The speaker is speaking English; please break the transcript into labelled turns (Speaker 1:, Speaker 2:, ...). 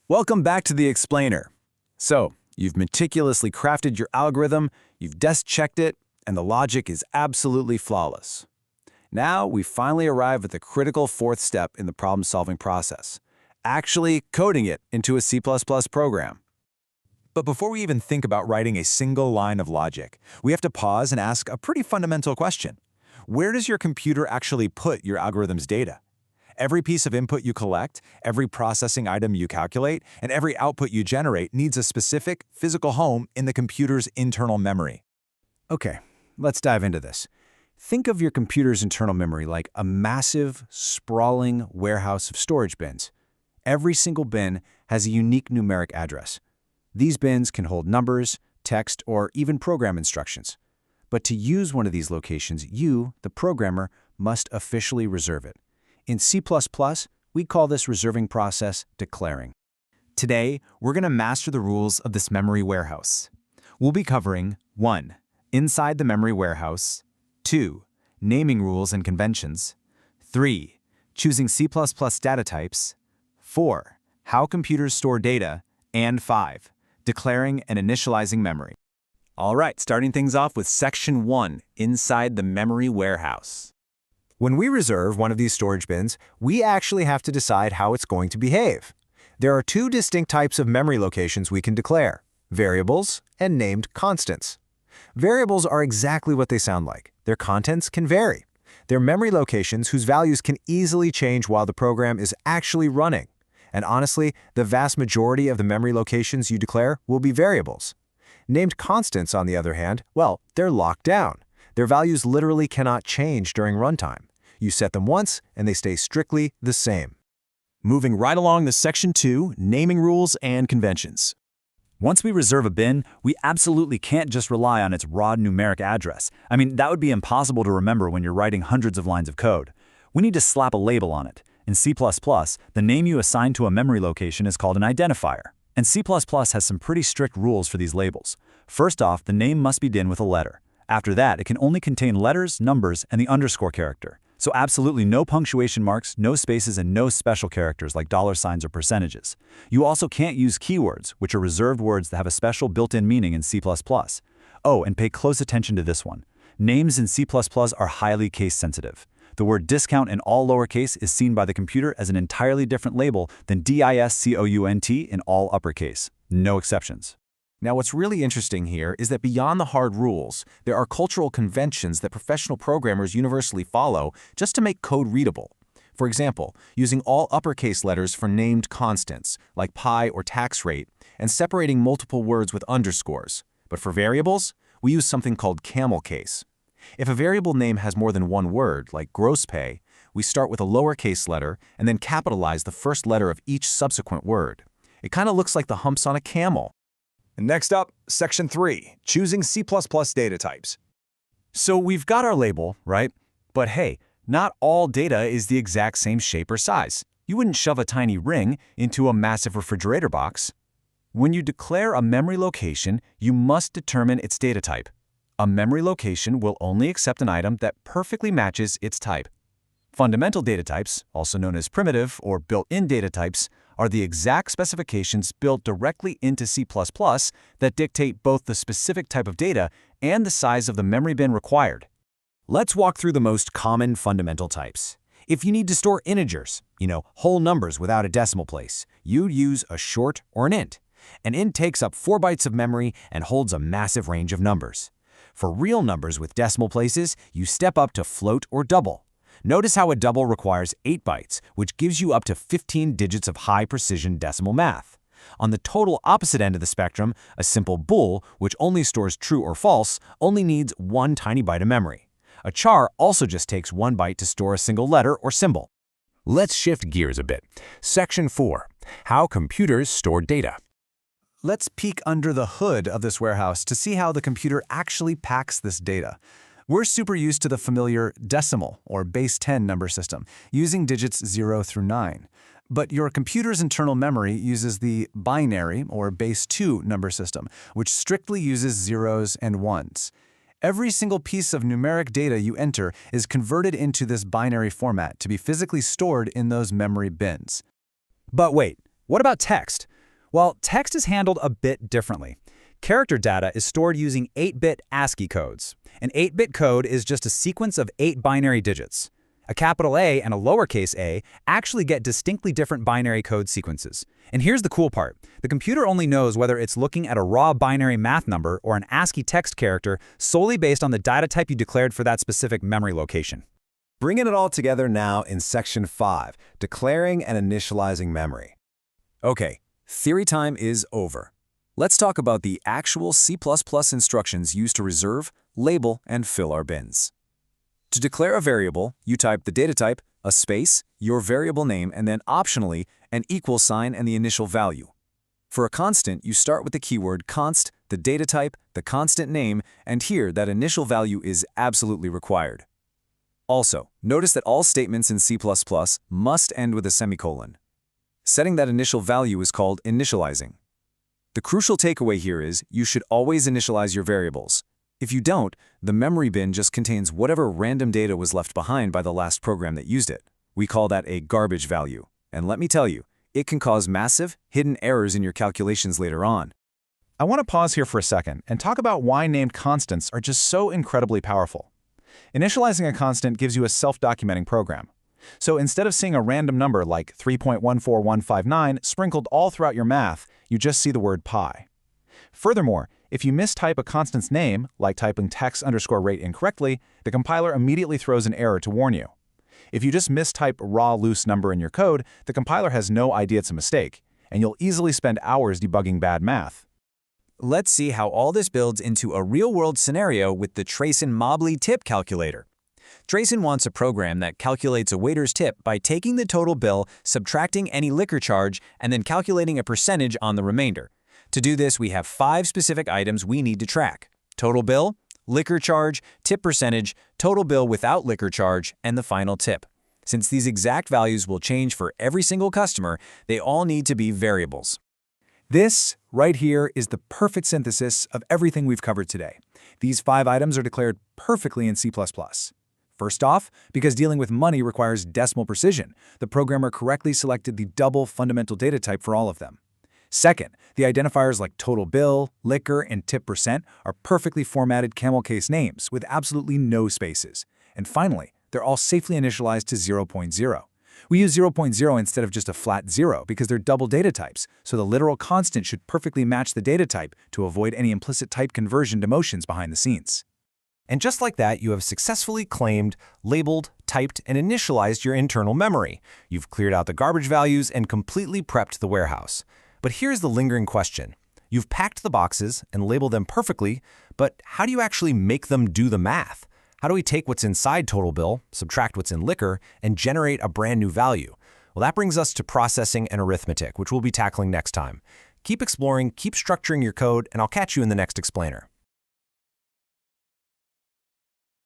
Speaker 1: Welcome back to the Explainer. So, you've meticulously crafted your algorithm, you've desk-checked it, and the logic is absolutely flawless. Now, we finally arrive at the critical fourth step in the problem-solving process, actually coding it into a C++ program. But before we even think about writing a single line of logic, we have to pause and ask a pretty fundamental question. Where does your computer actually put your algorithm's data? Every piece of input you collect, every processing item you calculate, and every output you generate needs a specific, physical home in the computer's internal memory. Okay, let's dive into this. Think of your computer's internal memory like a massive, sprawling warehouse of storage bins. Every single bin has a unique numeric address. These bins can hold numbers, text, or even program instructions. But to use one of these locations, you, the programmer, must officially reserve it. In C++, we call this reserving process declaring. Today, we're going to master the rules of this memory warehouse. We'll be covering 1. Inside the memory warehouse, 2. Naming rules and conventions, 3. Choosing C++ data types, 4. How computers store data, and 5. Declaring and initializing memory. All right, starting things off with Section 1, Inside the memory warehouse. When we reserve one of these storage bins, we actually have to decide how it's going to behave. There are two distinct types of memory locations we can declare: variables and named constants. Variables are exactly what they sound like. Their contents can vary. They're memory locations whose values can easily change while the program is actually running. And honestly, the vast majority of the memory locations you declare will be variables. Named constants, on the other hand, well, they're locked down. Their values literally cannot change during runtime. You set them once, and they stay strictly the same. Moving right along to Section 2, Naming Rules and Conventions. Once we reserve a bin, we absolutely can't just rely on its raw numeric address. That would be impossible to remember when you're writing hundreds of lines of code. We need to slap a label on it. In C++, the name you assign to a memory location is called an identifier. And C++ has some pretty strict rules for these labels. First off, the name must begin with a letter. After that, it can only contain letters, numbers, and the underscore character. So absolutely no punctuation marks, no spaces, and no special characters like $signs or percentages. You also can't use keywords, which are reserved words that have a special built-in meaning in C++. Oh, and pay close attention to this one. Names in C++ are highly case-sensitive. The word discount in all lowercase is seen by the computer as an entirely different label than discount in all uppercase. No exceptions. Now, what's really interesting here is that beyond the hard rules, there are cultural conventions that professional programmers universally follow just to make code readable. For example, using all uppercase letters for named constants, like pi or tax rate, and separating multiple words with underscores. But for variables, we use something called camel case. If a variable name has more than one word, like gross pay, we start with a lowercase letter and then capitalize the first letter of each subsequent word. It kind of looks like the humps on a camel. And next up, Section 3, Choosing C++ data types. So we've got our label, right? But hey, not all data is the exact same shape or size. You wouldn't shove a tiny ring into a massive refrigerator box. When you declare a memory location, you must determine its data type. A memory location will only accept an item that perfectly matches its type. Fundamental data types, also known as primitive or built-in data types, are the exact specifications built directly into C++ that dictate both the specific type of data and the size of the memory bin required. Let's walk through the most common fundamental types. If you need to store integers, whole numbers without a decimal place, you'd use a short or an int. An int takes up 4 bytes of memory and holds a massive range of numbers. For real numbers with decimal places, you step up to float or double. Notice how a double requires 8 bytes, which gives you up to 15 digits of high-precision decimal math. On the total opposite end of the spectrum, a simple bool, which only stores true or false, only needs 1 tiny byte of memory. A char also just takes 1 byte to store a single letter or symbol. Let's shift gears a bit. Section 4, How computers store data. Let's peek under the hood of this warehouse to see how the computer actually packs this data. We're super used to the familiar decimal or base 10 number system, using digits 0 through 9. But your computer's internal memory uses the binary or base 2 number system, which strictly uses zeros and ones. Every single piece of numeric data you enter is converted into this binary format to be physically stored in those memory bins. But wait, what about text?
Speaker 2: Well, text is handled a bit differently. Character data is stored using 8-bit ASCII codes. An 8-bit code is just a sequence of 8 binary digits. A capital A and a lowercase a actually get distinctly different binary code sequences. And here's the cool part. The computer only knows whether it's looking at a raw binary math number or an ASCII text character solely based on the data type you declared for that specific memory location.
Speaker 1: Bringing it all together now in Section 5, declaring and initializing memory. Okay, theory time is over. Let's talk about the actual C++ instructions used to reserve, label, and fill our bins. To declare a variable, you type the data type, a space, your variable name, and then optionally, an equal sign and the initial value. For a constant, you start with the keyword const, the data type, the constant name, and here that initial value is absolutely required. Also, notice that all statements in C++ must end with a semicolon. Setting that initial value is called initializing. The crucial takeaway here is you should always initialize your variables. If you don't, the memory bin just contains whatever random data was left behind by the last program that used it. We call that a garbage value. And let me tell you, it can cause massive, hidden errors in your calculations later on.
Speaker 3: I want to pause here for a second and talk about why named constants are just so incredibly powerful. Initializing a constant gives you a self-documenting program. So instead of seeing a random number like 3.14159 sprinkled all throughout your math, you just see the word pi. Furthermore, if you mistype a constant's name, like typing text_rate incorrectly, the compiler immediately throws an error to warn you. If you just mistype raw loose number in your code, the compiler has no idea it's a mistake, and you'll easily spend hours debugging bad math.
Speaker 1: Let's see how all this builds into a real-world scenario with the Tracin-Mobley tip calculator. Tracin wants a program that calculates a waiter's tip by taking the total bill, subtracting any liquor charge, and then calculating a percentage on the remainder. To do this, we have 5 specific items we need to track: total bill, liquor charge, tip percentage, total bill without liquor charge, and the final tip. Since these exact values will change for every single customer, they all need to be variables. This, right here, is the perfect synthesis of everything we've covered today. These 5 items are declared perfectly in C++. First off, because dealing with money requires decimal precision, the programmer correctly selected the double fundamental data type for all of them. Second, the identifiers like total bill, liquor, and tip percent are perfectly formatted camel case names with absolutely no spaces. And finally, they're all safely initialized to 0.0. We use 0.0 instead of just a flat 0 because they're double data types, so the literal constant should perfectly match the data type to avoid any implicit type conversion to motions behind the scenes.
Speaker 4: And just like that, you have successfully claimed, labeled, typed, and initialized your internal memory. You've cleared out the garbage values and completely prepped the warehouse. But here's the lingering question. You've packed the boxes and labeled them perfectly, but how do you actually make them do the math? How do we take what's inside total bill, subtract what's in liquor, and generate a brand new value? Well, that brings us to processing and arithmetic, which we'll be tackling next time. Keep exploring, keep structuring your code, and I'll catch you in the next explainer.